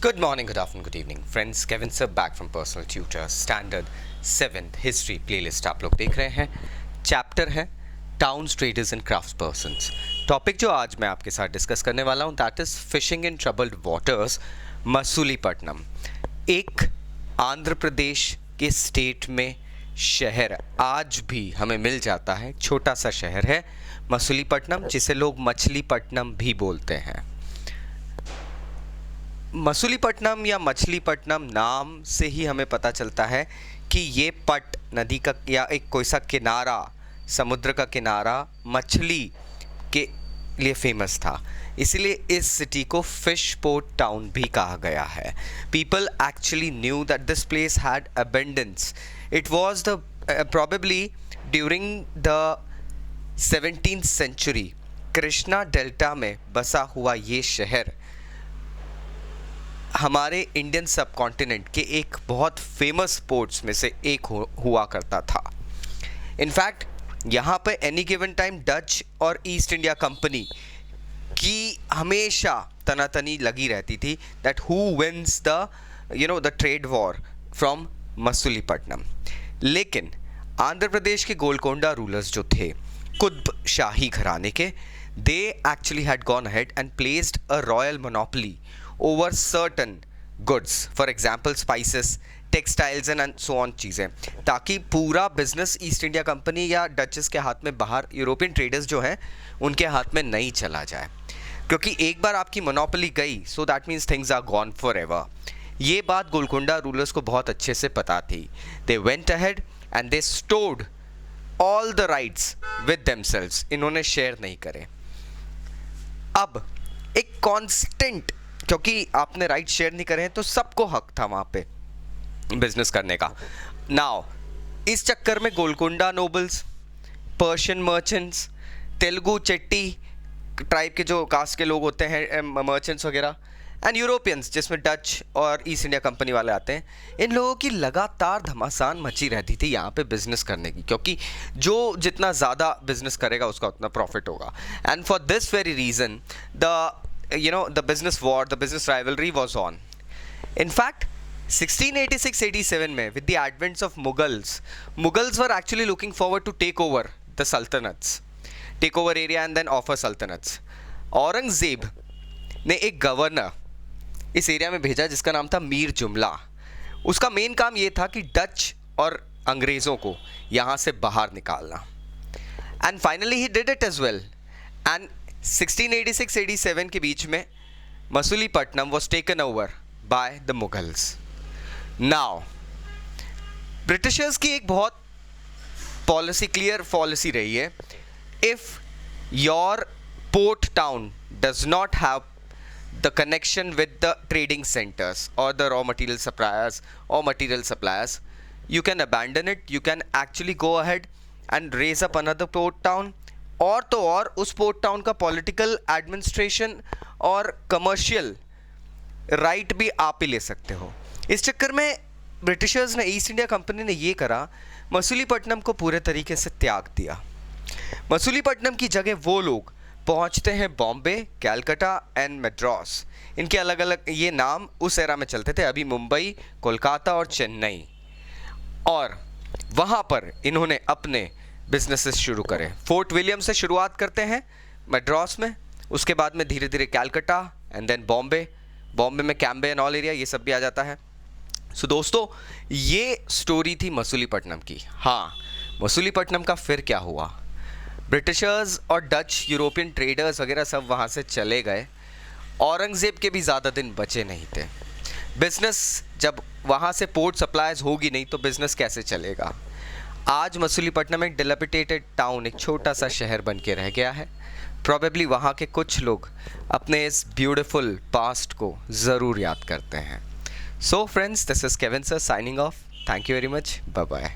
Good morning, good afternoon, good evening. Friends, Kevin sir back from Personal Tutor Standard 7th History Playlist आप लोग देख रहे हैं. Chapter है towns traders and craft persons. Topic जो आज मैं आपके साथ डिस्कस करने वाला हूँ that is fishing in troubled waters, Masulipatnam. एक आंध्र प्रदेश के स्टेट में शहर आज भी हमें मिल जाता है. छोटा सा शहर है मसूलीपट्टनम, जिसे लोग मछलीपट्टनम भी बोलते हैं. मसूलीपट्टनम या मछलीपट्टनम नाम से ही हमें पता चलता है कि ये पट नदी का या एक कोई सा किनारा, समुद्र का किनारा मछली के लिए फेमस था. इसीलिए इस सिटी को फिश पोर्ट टाउन भी कहा गया है. People actually knew that this place had abundance. It was the probably during the 17th century Krishna delta में बसा हुआ ये शहर हमारे इंडियन सब कॉन्टिनेंट के एक बहुत फेमस पोर्ट्स में से एक हुआ करता था. इनफैक्ट यहाँ पे एनी गिवन टाइम डच और ईस्ट इंडिया कंपनी की हमेशा तनातनी लगी रहती थी that who wins the trade war from Masulipatnam. लेकिन आंध्र प्रदेश के गोलकोंडा रूलर्स जो थे कुतुब शाही घराने के, they actually had gone ahead and placed a royal monopoly over certain goods, for example spices, textiles and so on चीज़ें, ताकि पूरा बिजनेस ईस्ट इंडिया कंपनी या डचेस के हाथ में, बाहर यूरोपियन ट्रेडर्स जो हैं उनके हाथ में नहीं चला जाए. क्योंकि एक बार आपकी मोनोपोली गई so that means things are gone forever. ये बात गोलकोंडा रूलर्स को बहुत अच्छे से पता थी. They went ahead and they stored all the rights with themselves. इन्होंने शेयर नहीं करे. अब एक कॉन्स्टेंट, क्योंकि आपने राइट शेयर नहीं करे हैं तो सबको हक था वहाँ पे बिजनेस करने का. नाउ इस चक्कर में Golconda nobles, Persian merchants, Telugu Chetty tribe के जो कास्ट के लोग होते हैं, मर्चेंट्स वगैरह, एंड यूरोपियंस जिसमें डच और ईस्ट इंडिया कंपनी वाले आते हैं, इन लोगों की लगातार घमासान मची रहती थी यहाँ पे बिजनेस करने की. क्योंकि जो जितना ज़्यादा बिजनेस करेगा उसका उतना प्रॉफिट होगा. And for this very reason the business war, the business rivalry was on. In fact, 1686-87 में with the advent of Mughals were actually looking forward to take over the sultanates, take over area and then offer sultanates. Aurangzeb ने एक governor इस area में भेजा जिसका नाम था मीर जुमला. उसका मेन काम ये था कि डच और अंग्रेज़ों को यहाँ से बाहर निकालना. And finally he did it as well. And 1686-87 के बीच में Masulipatnam was taken over by the Mughals. Now, Britishers की एक बहुत पॉलिसी, क्लियर पॉलिसी रही है. If your port town does not have the connection with the trading centers or the raw material suppliers or material suppliers, you can abandon it. You can actually go ahead and raise up another port town. और तो और उस port town का political, administration और commercial right भी आप ही ले सकते हो. इस चक्कर में ब्रिटिशर्स ने, ईस्ट इंडिया कंपनी ने ये करा, मसूलीपट्टनम को पूरे तरीके से त्याग दिया. मसूलीपट्टनम की जगह वो लोग पहुंचते हैं बॉम्बे, कैलकाटा एंड मद्रास. इनके अलग अलग ये नाम उस एरा में चलते थे. अभी मुंबई, कोलकाता और चेन्नई. और वहाँ पर इन्होंने अपने बिजनेसेस शुरू करें. फोर्ट विलियम से शुरुआत करते हैं मद्रास में, उसके बाद में धीरे धीरे कैलकाटा एंड देन बॉम्बे. बॉम्बे में कैम्बे एंड ऑल एरिया ये सब भी आ जाता है. सो दोस्तों, ये स्टोरी थी मसूलीपट्टनम की. हाँ, मसूलीपट्टनम का फिर क्या हुआ? ब्रिटिशर्स और डच, यूरोपियन ट्रेडर्स वगैरह सब वहाँ से चले गए. औरंगज़ेब के भी ज़्यादा दिन बचे नहीं थे. बिजनेस जब वहाँ से पोर्ट सप्लाईज होगी नहीं तो बिजनेस कैसे चलेगा? आज मसूलीपट्टनम एक डिलैपिडेटेड टाउन, एक छोटा सा शहर बन के रह गया है. प्रॉबेबली वहाँ के कुछ लोग अपने इस ब्यूटीफुल पास्ट को ज़रूर याद करते हैं. So friends, this is Kevin sir signing off. Thank you very much. Bye bye.